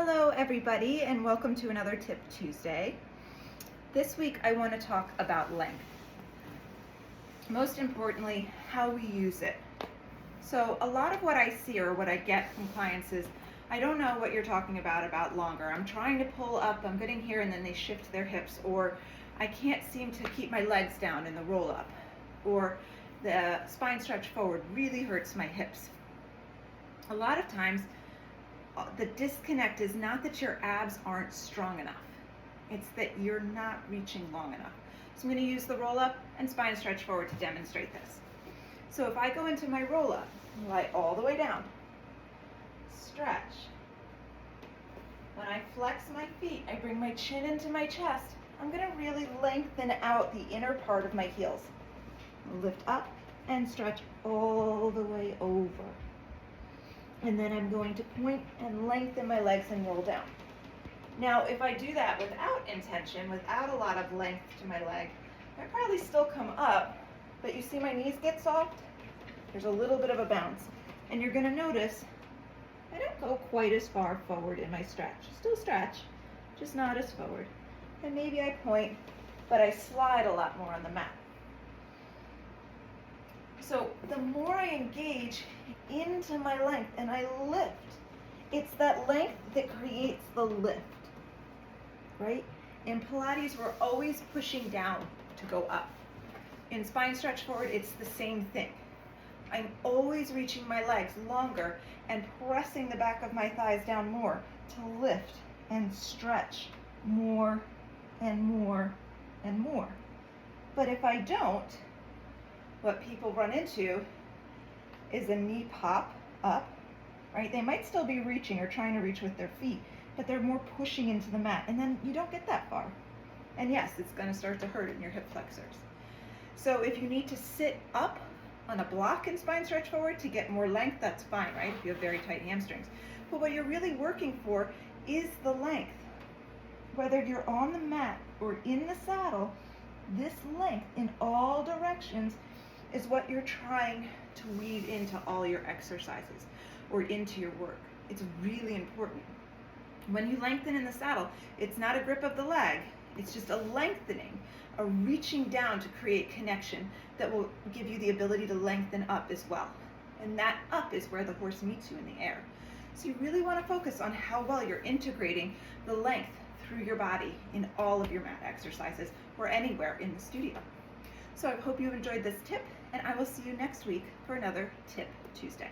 Hello everybody, and welcome to another Tip Tuesday. This week I want to talk about length. Most importantly, how we use it. So a lot of what I see or what I get from clients is, I don't know what you're talking about longer. I'm trying to pull up, I'm getting here, and then they shift their hips, or I can't seem to keep my legs down in the roll up, or the spine stretch forward really hurts my hips. A lot of times the disconnect is not that your abs aren't strong enough. It's that you're not reaching long enough. So I'm going to use the roll up and spine stretch forward to demonstrate this. So if I go into my roll up, lie all the way down, stretch. When I flex my feet, I bring my chin into my chest. I'm going to really lengthen out the inner part of my heels. Lift up and stretch all the way over. And then I'm going to point and lengthen my legs and roll down. Now, if I do that without intention, without a lot of length to my leg, I probably still come up, but you see my knees get soft? There's a little bit of a bounce. And you're gonna notice I don't go quite as far forward in my stretch. Still stretch, just not as forward. And maybe I point, but I slide a lot more on the mat. So the more I engage into my length and I lift, it's that length that creates the lift, right? In Pilates, we're always pushing down to go up. In spine stretch forward, it's the same thing. I'm always reaching my legs longer and pressing the back of my thighs down more to lift and stretch more and more and more. But if I don't, what people run into is a knee pop up, right? They might still be reaching or trying to reach with their feet, but they're more pushing into the mat, and then you don't get that far. And yes, it's gonna start to hurt in your hip flexors. So if you need to sit up on a block in spine stretch forward to get more length, that's fine, right? If you have very tight hamstrings. But what you're really working for is the length. Whether you're on the mat or in the saddle, this length in all directions is what you're trying to weave into all your exercises or into your work. It's really important. When you lengthen in the saddle, it's not a grip of the leg, it's just a lengthening, a reaching down to create connection that will give you the ability to lengthen up as well. And that up is where the horse meets you in the air. So you really want to focus on how well you're integrating the length through your body in all of your mat exercises or anywhere in the studio. So I hope you enjoyed this tip, and I will see you next week for another Tip Tuesday.